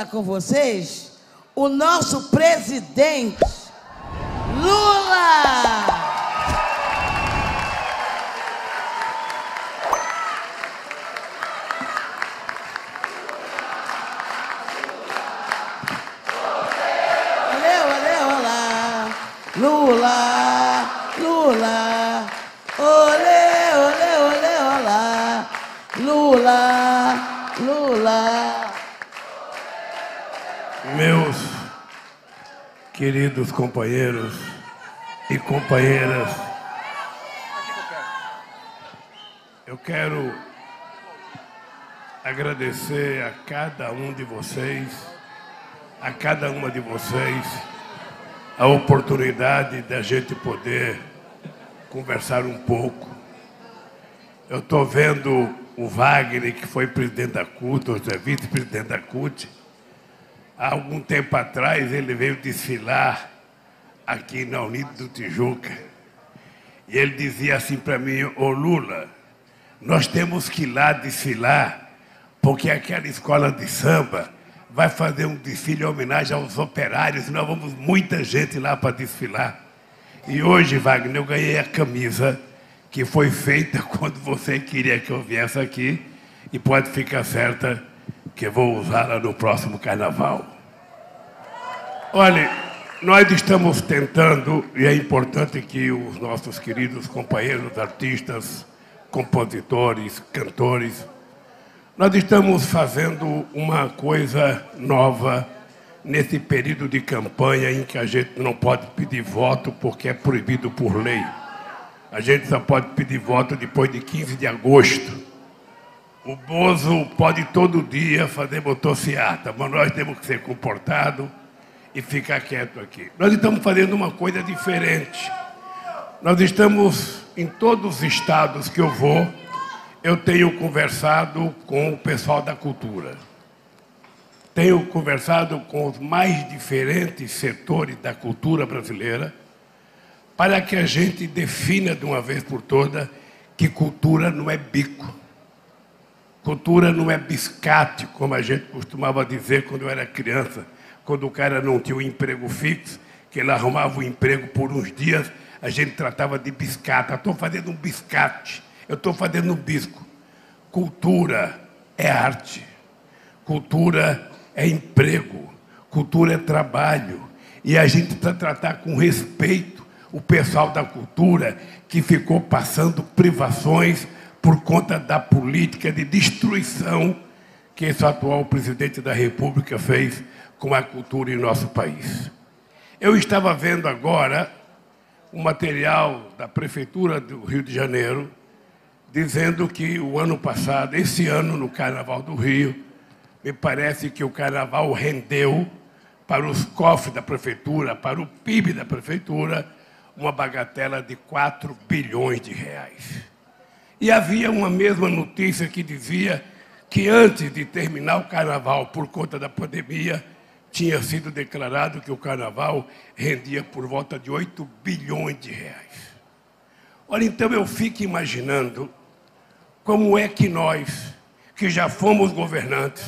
apresentar com vocês o nosso presidente, Lula! Lula, Lula, olê, olê, olê, olá, Lula, Lula. Meus queridos companheiros e companheiras, eu quero agradecer a cada um de vocês, a cada uma de vocês, a oportunidade da gente poder conversar um pouco. Eu estou vendo o Wagner, que foi presidente da CUT, hoje é vice-presidente da CUT. Há algum tempo atrás ele veio desfilar aqui na Unido do Tijuca. E ele dizia assim para mim: ô Lula, nós temos que ir lá desfilar, porque aquela escola de samba vai fazer um desfile em homenagem aos operários, e nós vamos muita gente lá para desfilar. E hoje, Wagner, eu ganhei a camisa que foi feita quando você queria que eu viesse aqui, e pode ficar certa que eu vou usá-la no próximo carnaval. Olha, nós estamos tentando, e é importante que os nossos queridos companheiros artistas, compositores, cantores, nós estamos fazendo uma coisa nova nesse período de campanha em que a gente não pode pedir voto porque é proibido por lei. A gente só pode pedir voto depois de 15 de agosto. O Bozo pode todo dia fazer motociata, mas nós temos que ser comportados e ficar quieto aqui. Nós estamos fazendo uma coisa diferente. Nós estamos em todos os estados que eu vou. Eu tenho conversado com o pessoal da cultura. Tenho conversado com os mais diferentes setores da cultura brasileira para que a gente defina de uma vez por todas que cultura não é bico. Cultura não é biscate, como a gente costumava dizer quando eu era criança, quando o cara não tinha um emprego fixo, que ele arrumava um emprego por uns dias, a gente tratava de biscate. Eu estou fazendo um biscate. Eu estou fazendo um bisco. Cultura é arte, cultura é emprego, cultura é trabalho. E a gente precisa tratar com respeito o pessoal da cultura que ficou passando privações por conta da política de destruição que esse atual presidente da República fez com a cultura em nosso país. Eu estava vendo agora um material da Prefeitura do Rio de Janeiro, dizendo que o ano passado, esse ano no Carnaval do Rio, me parece que o Carnaval rendeu para os cofres da Prefeitura, para o PIB da Prefeitura, uma bagatela de 4 bilhões de reais. E havia uma mesma notícia que dizia que antes de terminar o Carnaval, por conta da pandemia, tinha sido declarado que o Carnaval rendia por volta de 8 bilhões de reais. Olha, então eu fico imaginando como é que nós, que já fomos governantes,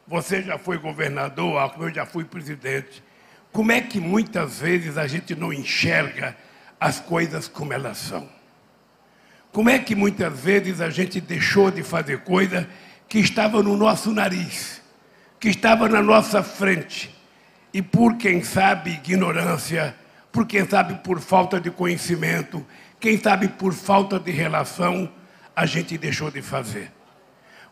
você já foi governador, eu já fui presidente, como é que muitas vezes a gente não enxerga as coisas como elas são? Como é que muitas vezes a gente deixou de fazer coisa que estava no nosso nariz, que estava na nossa frente, e por, quem sabe, ignorância, por quem sabe, por falta de conhecimento, quem sabe por falta de relação, a gente deixou de fazer.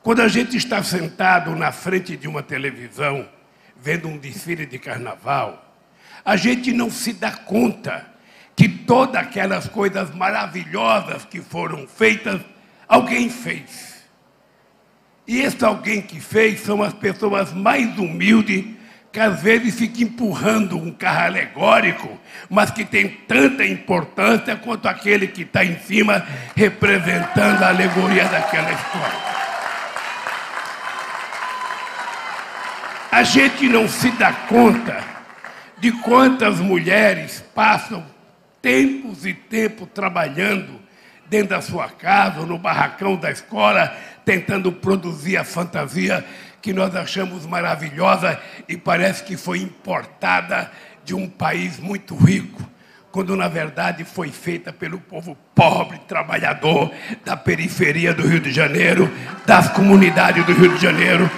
Quando a gente está sentado na frente de uma televisão, vendo um desfile de carnaval, a gente não se dá conta que todas aquelas coisas maravilhosas que foram feitas, alguém fez. E esse alguém que fez são as pessoas mais humildes, que às vezes ficam empurrando um carro alegórico, mas que tem tanta importância quanto aquele que está em cima representando a alegoria daquela história. A gente não se dá conta de quantas mulheres passam tempos e tempos trabalhando dentro da sua casa, ou no barracão da escola, tentando produzir a fantasia que nós achamos maravilhosa e parece que foi importada de um país muito rico, quando na verdade foi feita pelo povo pobre, trabalhador, da periferia do Rio de Janeiro, das comunidades do Rio de Janeiro,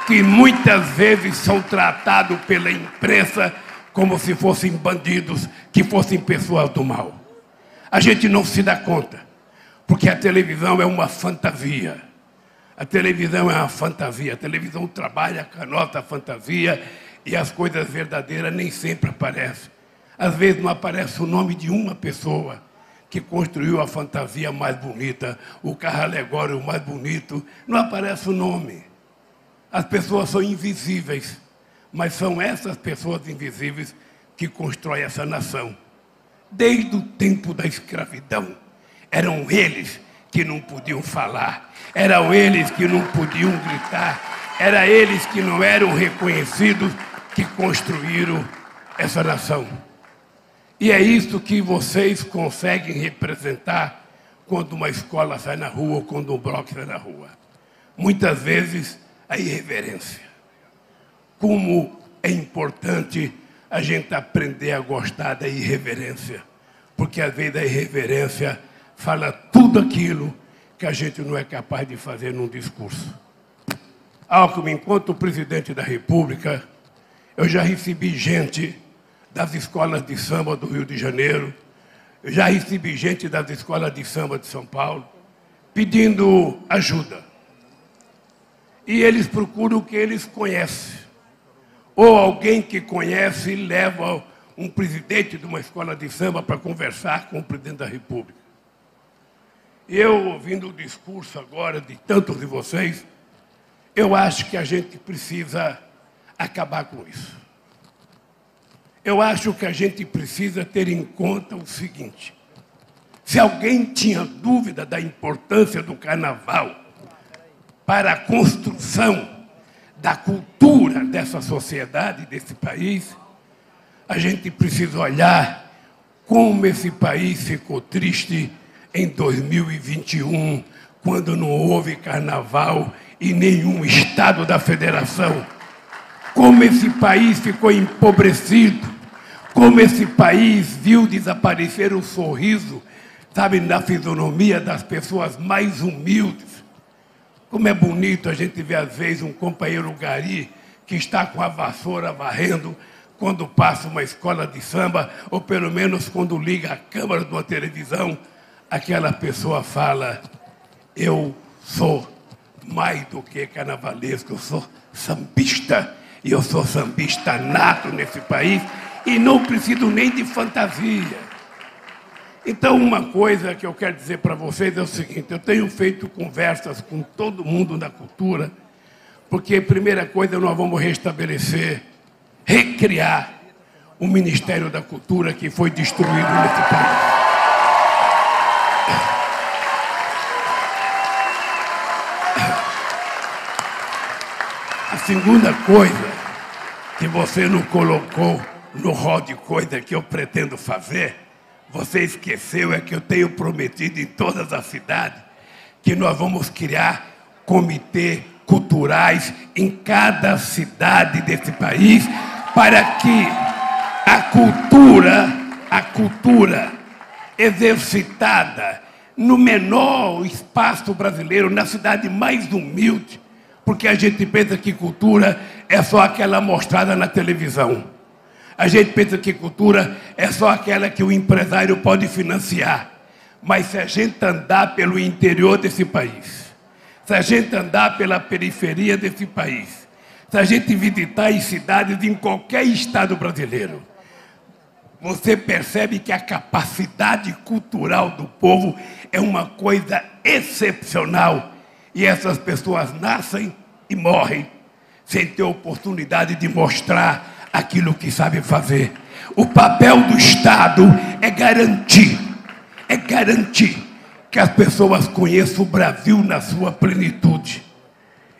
que muitas vezes são tratados pela imprensa como se fossem bandidos, que fossem pessoas do mal. A gente não se dá conta, porque a televisão é uma fantasia. A televisão é uma fantasia. A televisão trabalha com a nossa fantasia e as coisas verdadeiras nem sempre aparecem. Às vezes não aparece o nome de uma pessoa que construiu a fantasia mais bonita, o carro alegórico mais bonito. Não aparece o nome. As pessoas são invisíveis, mas são essas pessoas invisíveis que constroem essa nação. Desde o tempo da escravidão, eram eles que não podiam falar, eram eles que não podiam gritar, eram eles que não eram reconhecidos, que construíram essa nação. E é isso que vocês conseguem representar quando uma escola sai na rua ou quando um bloco sai na rua. Muitas vezes, a irreverência. Como é importante a gente aprender a gostar da irreverência, porque às vezes a irreverência fala tudo aquilo que a gente não é capaz de fazer num discurso. Alckmin, enquanto presidente da República, eu já recebi gente das escolas de samba do Rio de Janeiro, eu já recebi gente das escolas de samba de São Paulo, pedindo ajuda. E eles procuram o que eles conhecem. Ou alguém que conhece leva um presidente de uma escola de samba para conversar com o presidente da República. Eu, ouvindo o discurso agora de tantos de vocês, eu acho que a gente precisa acabar com isso. Eu acho que a gente precisa ter em conta o seguinte: se alguém tinha dúvida da importância do carnaval para a construção da cultura dessa sociedade, desse país, a gente precisa olhar como esse país ficou triste em 2021, quando não houve carnaval em nenhum estado da federação. Como esse país ficou empobrecido, como esse país viu desaparecer o sorriso, sabe, na fisionomia das pessoas mais humildes. Como é bonito a gente ver, às vezes, um companheiro gari que está com a vassoura varrendo quando passa uma escola de samba, ou pelo menos quando liga a câmera de uma televisão, aquela pessoa fala: eu sou mais do que carnavalesco, eu sou sambista, e eu sou sambista nato nesse país, e não preciso nem de fantasia. Então, uma coisa que eu quero dizer para vocês é o seguinte: eu tenho feito conversas com todo mundo da cultura, porque, primeira coisa, nós vamos restabelecer, recriar o Ministério da Cultura que foi destruído nesse país. A segunda coisa que você não colocou no rol de coisa que eu pretendo fazer, você esqueceu, é que eu tenho prometido em todas as cidades que nós vamos criar comitês culturais em cada cidade desse país, para que a cultura exercitada no menor espaço brasileiro, na cidade mais humilde, porque a gente pensa que cultura é só aquela mostrada na televisão. A gente pensa que cultura é só aquela que o empresário pode financiar. Mas se a gente andar pelo interior desse país, se a gente andar pela periferia desse país, se a gente visitar as cidades em qualquer estado brasileiro, você percebe que a capacidade cultural do povo é uma coisa excepcional. E essas pessoas nascem e morrem sem ter oportunidade de mostrar aquilo que sabe fazer. O papel do Estado é garantir que as pessoas conheçam o Brasil na sua plenitude.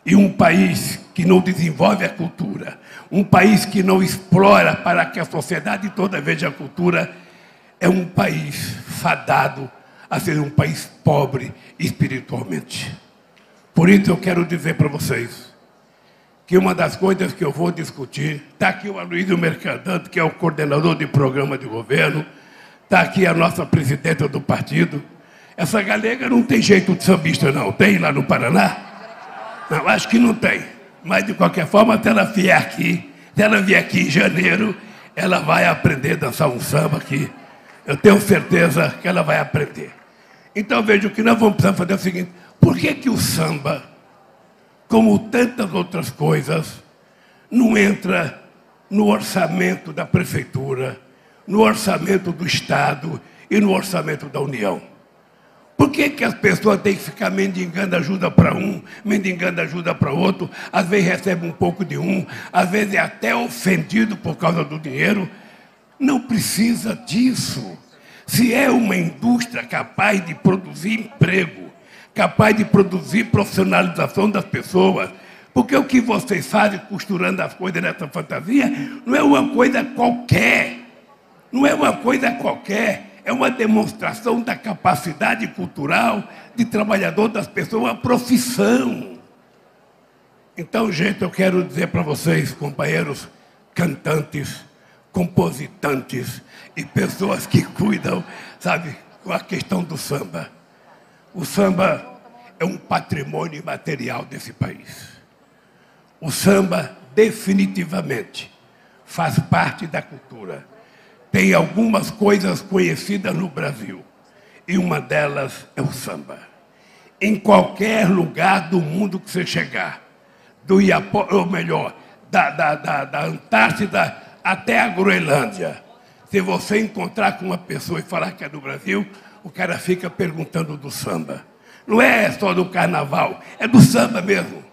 E um país que não desenvolve a cultura, um país que não explora para que a sociedade toda veja a cultura, é um país fadado a ser um país pobre espiritualmente. Por isso eu quero dizer para vocês que uma das coisas que eu vou discutir, está aqui o Aloysio Mercadante, que é o coordenador de programa de governo, está aqui a nossa presidenta do partido. Essa galega não tem jeito de sambista, não. Tem lá no Paraná? Não, acho que não tem. Mas, de qualquer forma, se ela vier aqui em janeiro, ela vai aprender a dançar um samba aqui. Eu tenho certeza que ela vai aprender. Então, veja, o que nós vamos precisar fazer é o seguinte: por que o samba, como tantas outras coisas, não entra no orçamento da prefeitura, no orçamento do Estado e no orçamento da União? Por que as pessoas têm que ficar mendigando ajuda para um, mendigando ajuda para outro? Às vezes recebe um pouco de um, às vezes é até ofendido por causa do dinheiro. Não precisa disso. Se é uma indústria capaz de produzir emprego, capaz de produzir profissionalização das pessoas, porque o que vocês fazem costurando as coisas nessa fantasia não é uma coisa qualquer. Não é uma coisa qualquer. É uma demonstração da capacidade cultural de trabalhador das pessoas, uma profissão. Então, gente, eu quero dizer para vocês, companheiros cantantes, compositantes e pessoas que cuidam, sabe, com a questão do samba. O samba é um patrimônio imaterial desse país. O samba, definitivamente, faz parte da cultura. Tem algumas coisas conhecidas no Brasil, e uma delas é o samba. Em qualquer lugar do mundo que você chegar, do Iapó, ou melhor, da Antártida até a Groenlândia, se você encontrar com uma pessoa e falar que é do Brasil, o cara fica perguntando do samba. Não é só do carnaval, é do samba mesmo.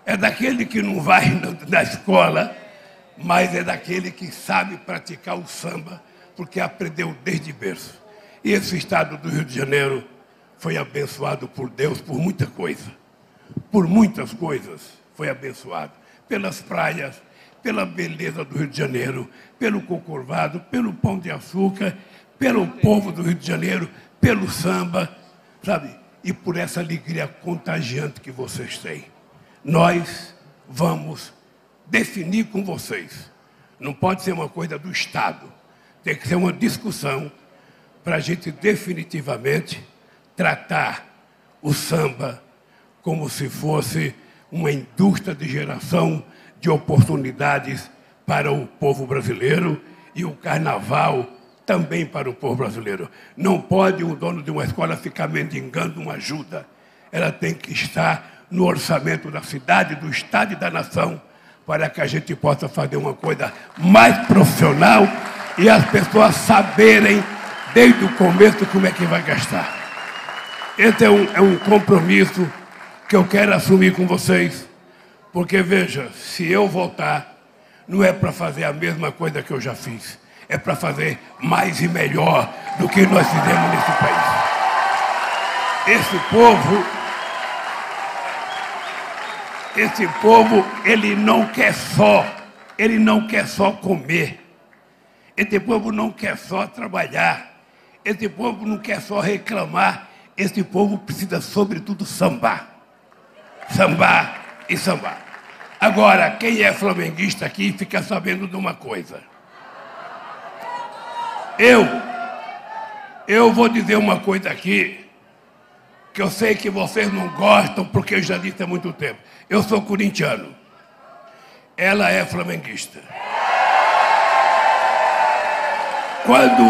É daquele que não vai na escola, mas é daquele que sabe praticar o samba, porque aprendeu desde berço. E esse estado do Rio de Janeiro foi abençoado por Deus por muita coisa. Por muitas coisas foi abençoado. Pelas praias, pela beleza do Rio de Janeiro, pelo Corcovado, pelo Pão de Açúcar, pelo povo do Rio de Janeiro, pelo samba, sabe? E por essa alegria contagiante que vocês têm. Nós vamos definir com vocês. Não pode ser uma coisa do Estado. Tem que ser uma discussão para a gente definitivamente tratar o samba como se fosse uma indústria de geração de oportunidades para o povo brasileiro e o carnaval também para o povo brasileiro. Não pode um dono de uma escola ficar mendigando uma ajuda. Ela tem que estar no orçamento da cidade, do Estado e da nação, para que a gente possa fazer uma coisa mais profissional e as pessoas saberem desde o começo como é que vai gastar. Esse é um compromisso que eu quero assumir com vocês, porque, veja, se eu voltar, não é para fazer a mesma coisa que eu já fiz, é para fazer mais e melhor do que nós fizemos nesse país. Esse povo, ele não quer só comer. Esse povo não quer só trabalhar. Esse povo não quer só reclamar. Esse povo precisa, sobretudo, sambar. Sambar e sambar. Agora, quem é flamenguista aqui fica sabendo de uma coisa. Eu vou dizer uma coisa aqui, que eu sei que vocês não gostam, porque eu já disse há muito tempo. Eu sou corintiano. Ela é flamenguista. Quando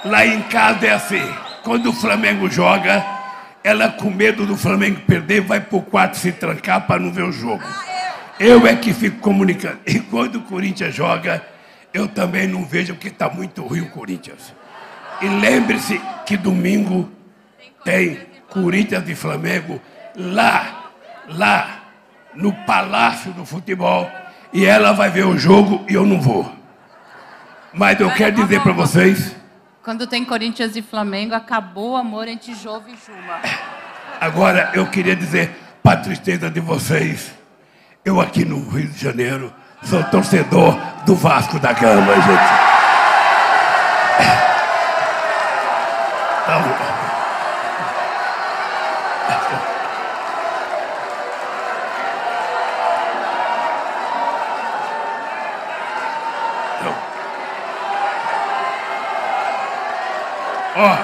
lá em casa é assim, quando o Flamengo joga, ela com medo do Flamengo perder, vai pro quarto se trancar para não ver o jogo. Eu é que fico comunicando. E quando o Corinthians joga, eu também não vejo, porque está muito ruim o Corinthians. E lembre-se que domingo tem Corinthians e Flamengo lá no Palácio do Futebol, e ela vai ver o jogo e eu não vou. Mas eu quero dizer para vocês... Quando tem Corinthians e Flamengo, acabou o amor entre Jove e Juma. Agora, eu queria dizer, para a tristeza de vocês, eu aqui no Rio de Janeiro sou torcedor do Vasco da Gama, gente. Então, ó,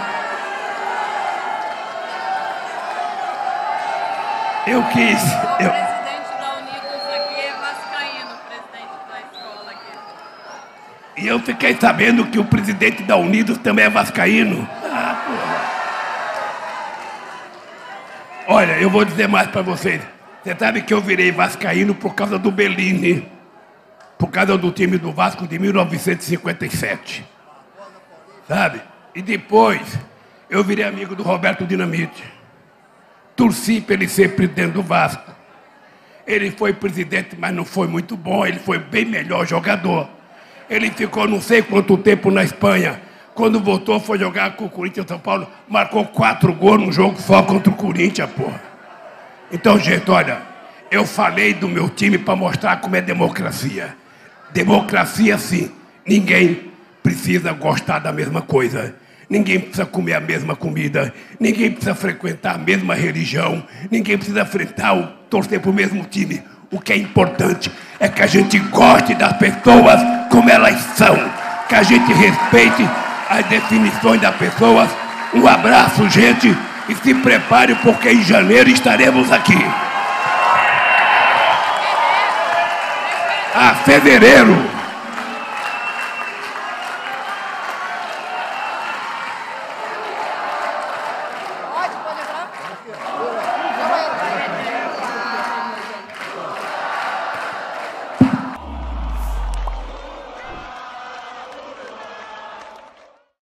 eu quis. O presidente da Unidos aqui é vascaíno, o presidente da escola aqui. E eu fiquei sabendo que o presidente da Unidos também é vascaíno. Ah, porra. Olha, eu vou dizer mais para vocês. Você sabe que eu virei vascaíno por causa do Bellini. Por causa do time do Vasco de 1957. Sabe? E depois, eu virei amigo do Roberto Dinamite. Torci para ele ser presidente do Vasco. Ele foi presidente, mas não foi muito bom. Ele foi bem melhor jogador. Ele ficou não sei quanto tempo na Espanha. Quando voltou, foi jogar com o Corinthians São Paulo. Marcou 4 gols num jogo só contra o Corinthians, porra. Então, gente, olha, eu falei do meu time para mostrar como é democracia. Democracia, sim. Ninguém precisa gostar da mesma coisa. Ninguém precisa comer a mesma comida. Ninguém precisa frequentar a mesma religião. Ninguém precisa torcer para o mesmo time. O que é importante é que a gente goste das pessoas como elas são. Que a gente respeite as definições das pessoas. Um abraço, gente. E se prepare porque em janeiro estaremos aqui. Fevereiro.